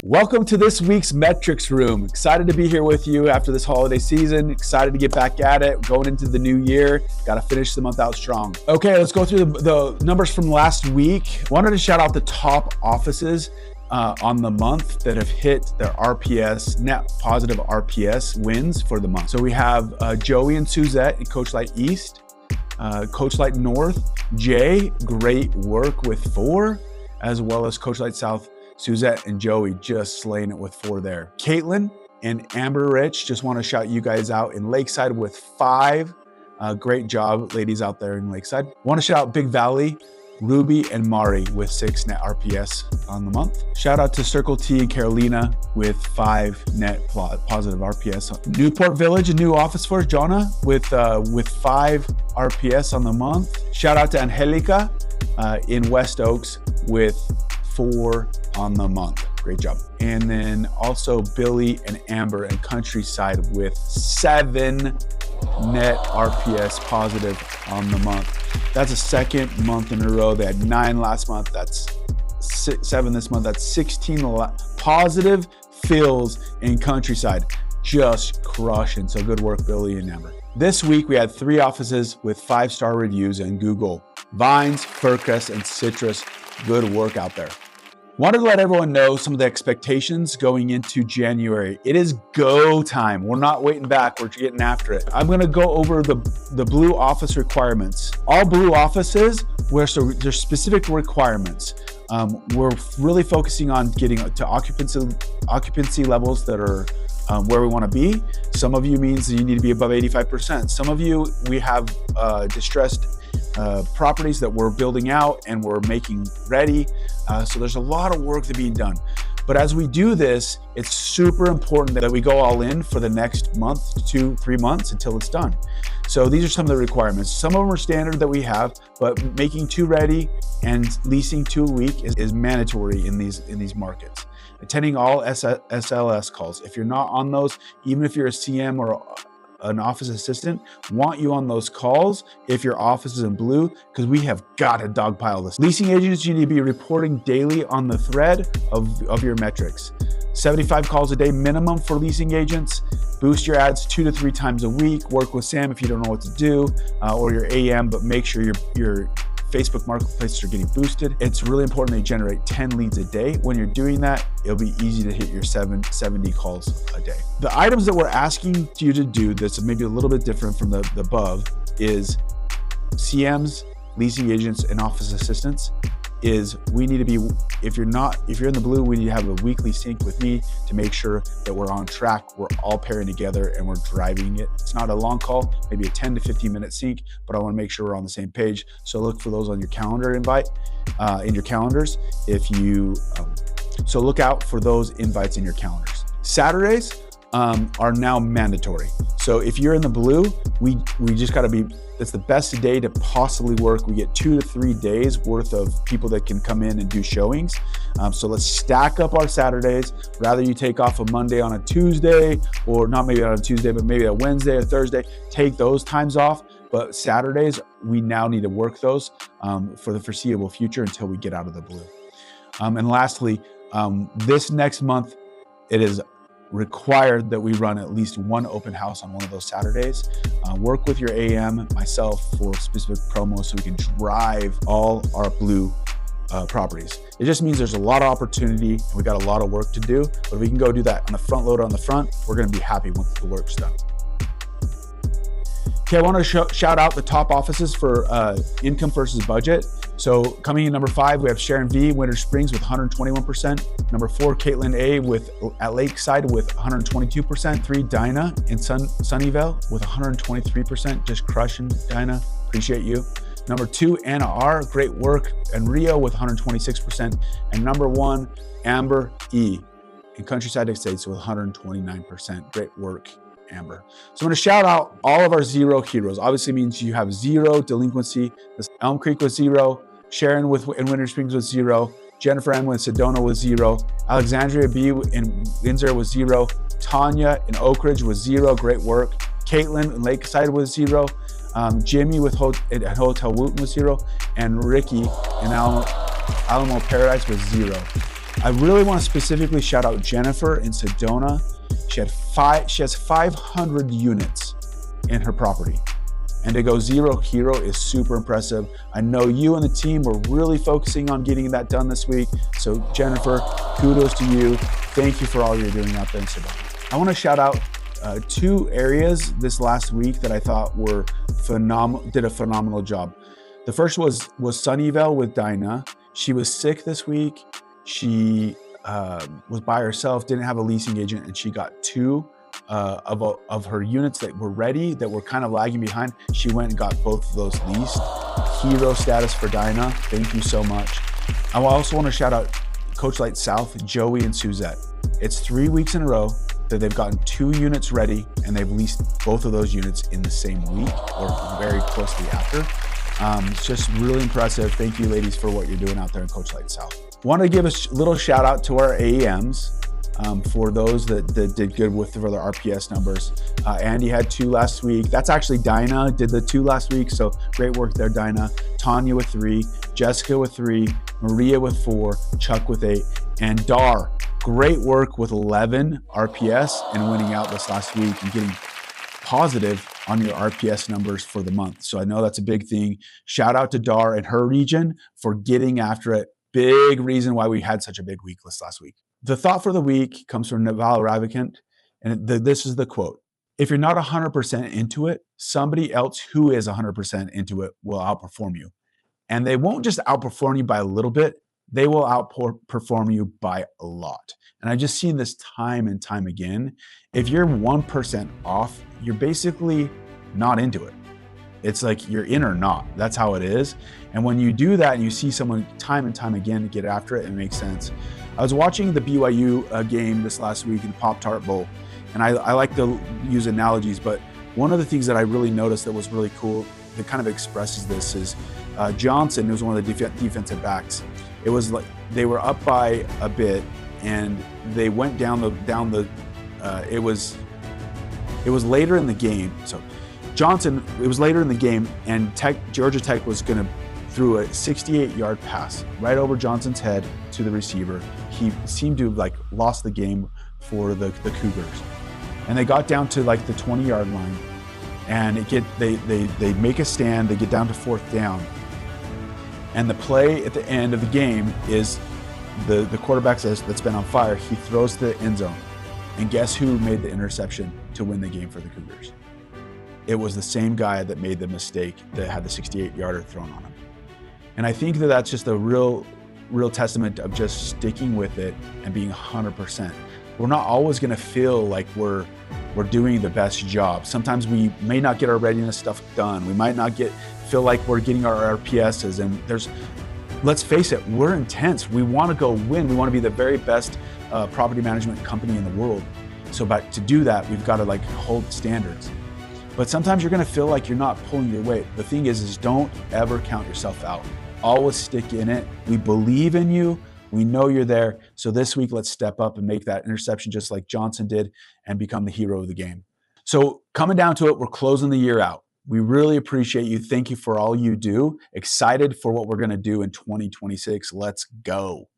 Welcome to this week's Metrics Room. Excited to be here with you after this holiday season. Excited to get back at it, going into the new year. Got to finish the month out strong. Okay, let's go through the numbers from last week. Wanted to shout out the top offices on the month that have hit their RPS, net positive RPS wins for the month. So we have Joey and Suzette in Coach Light East, Coach Light North, Jay, great work with 4, as well as Coach Light South, Suzette and Joey just slaying it with 4 there. Caitlin and Amber Rich, just want to shout you guys out in Lakeside with 5. Great job, ladies out there in Lakeside. Want to shout out Big Valley, Ruby and Mari with 6 net RPS on the month. Shout out to Circle T and Carolina with 5 net positive RPS. Newport Village, a new office for Jonna with 5 RPS on the month. Shout out to Angelica in West Oaks with 4 on the month. Great job. And then also Billy and Amber and Countryside with 7 net RPS positive on the month. That's a second month in a row. They had 9 last month. That's 7 this month. That's 16 positive fills in Countryside. Just crushing. So good work, Billy and Amber. This week, we had 3 offices with 5-star reviews in Google. Vines, Furcrest, and Citrus. Good work out there. Wanted to let everyone know some of the expectations going into January. It is go time. We're not waiting back. We're getting after it. I'm going to go over the blue office requirements. All blue offices, there's specific requirements. We're really focusing on getting to occupancy levels that are where we want to be. Some of you means that you need to be above 85%. Some of you, we have distressed properties that we're building out and we're making ready. So there's a lot of work to be done. But as we do this, it's super important that we go all in for the next month, 2, 3 months until it's done. So these are some of the requirements. Some of them are standard that we have, but making 2 ready and leasing 2 a week is mandatory in these markets. Attending all SLS calls. If you're not on those, even if you're a CM or an office assistant, want you on those calls if your office is in blue, because we have got to dogpile this. Leasing agents, you need to be reporting daily on the thread of your metrics. 75 calls a day minimum for leasing agents. Boost your ads 2 to 3 times a week. Work with Sam if you don't know what to do, or your AM, but make sure your Facebook marketplaces are getting boosted. It's really important that you generate 10 leads a day. When you're doing that, it'll be easy to hit your 70 calls a day. The items that we're asking you to do that's maybe a little bit different from the above is CMs, leasing agents, and office assistants. Is we need to be, if you're in the blue, we need to have a weekly sync with me to make sure that we're on track. We're all pairing together and we're driving it. It's not a long call, maybe a 10 to 15 minute sync, but I want to make sure we're on the same page. So look for those on your calendar invite, in your calendars. So look out for those invites in your calendars. Saturdays are now mandatory. So if you're in the blue, we just gotta be, it's the best day to possibly work. We get 2 to 3 days worth of people that can come in and do showings. So let's stack up our Saturdays. Rather you take off a Monday on a Tuesday, or not maybe on a Tuesday, but maybe a Wednesday or Thursday, take those times off. But Saturdays, we now need to work those for the foreseeable future until we get out of the blue. And lastly, this next month, it is required that we run at least 1 open house on one of those Saturdays. Work with your AM, myself, for specific promos so we can drive all our blue properties. It just means there's a lot of opportunity and we got a lot of work to do, but if we can go do that on the front load on the front, we're gonna be happy once the work's done. Okay, I want to shout out the top offices for income versus budget. So coming in number 5, we have Sharon V, Winter Springs with 121%. Number 4, Caitlin A at Lakeside with 122%. 3, Dinah in Sunnyvale with 123%. Just crushing, Dinah. Appreciate you. Number 2, Anna R, great work. And Rio with 126%. And number 1, Amber E in Countryside Estates with 129%. Great work, Amber. So I'm going to shout out all of our 0 heroes. Obviously means you have 0 delinquency. Elm Creek was 0. Sharon in Winter Springs was 0. Jennifer M in Sedona was 0. Alexandria B in Windsor was 0. Tanya in Oak Ridge was 0. Great work. Caitlin in Lakeside was 0. Jimmy at Hotel Wooten was 0, and Ricky in Alamo Paradise was 0. I really want to specifically shout out Jennifer in Sedona. She has 500 units in her property. And to go 0 hero is super impressive. I know you and the team were really focusing on getting that done this week. So Jennifer, kudos to you. Thank you for all you're doing out there in Sedona. I want to shout out 2 areas this last week that I thought were did a phenomenal job. The first was Sunnyvale with Dinah. She was sick this week. She was by herself, didn't have a leasing agent, and she got 2 of her units that were ready, that were kind of lagging behind. She went and got both of those leased. Hero status for Dinah. Thank you so much. I also want to shout out Coach Light South, Joey and Suzette. It's 3 weeks in a row that they've gotten 2 units ready, and they've leased both of those units in the same week or very closely after. It's just really impressive. Thank you, ladies, for what you're doing out there in Coach Light South. Want to give a little shout out to our AEMs. For those that did good for the RPS numbers. Andy had 2 last week. That's actually Dinah did the 2 last week, so great work there, Dinah. Tanya with 3, Jessica with 3, Maria with 4, Chuck with 8, and Dar, great work with 11 RPS and winning out this last week and getting positive on your RPS numbers for the month. So I know that's a big thing. Shout out to Dar and her region for getting after it. Big reason why we had such a big week this last week. The thought for the week comes from Naval Ravikant, and this is the quote. If you're not 100% into it, somebody else who is 100% into it will outperform you. And they won't just outperform you by a little bit, they will outperform you by a lot. And I've just seen this time and time again. If you're 1% off, you're basically not into it. It's like you're in or not. That's how it is. And when you do that and you see someone time and time again get after it, it makes sense. I was watching the BYU game this last week in Pop-Tart Bowl, and I like to use analogies, but one of the things that I really noticed that was really cool that kind of expresses this is Johnson, who was one of the defensive backs. It was like they were up by a bit, and they went down the. It was later in the game, so Johnson. It was later in the game, and Georgia Tech was going to threw a 68-yard pass right over Johnson's head to the receiver. He seemed to have like lost the game for the Cougars, and they got down to like the 20-yard line, and they make a stand. They get down to 4th down, and the play at the end of the game is the quarterback that's been on fire. He throws to the end zone, and guess who made the interception to win the game for the Cougars? It was the same guy that made the mistake that had the 68-yarder thrown on him. And I think that that's just a real testament of just sticking with it and being 100%. We're not always going to feel like we're doing the best job. Sometimes we may not get our readiness stuff done. We might not feel like we're getting our RPSs. And let's face it, we're intense. We want to go win. We want to be the very best property management company in the world. So, but to do that, we've got to like hold standards. But sometimes you're going to feel like you're not pulling your weight. The thing is don't ever count yourself out. Always stick in it. We believe in you. We know you're there. So this week, let's step up and make that interception just like Johnson did and become the hero of the game. So coming down to it, we're closing the year out. We really appreciate you. Thank you for all you do. Excited for what we're going to do in 2026. Let's go.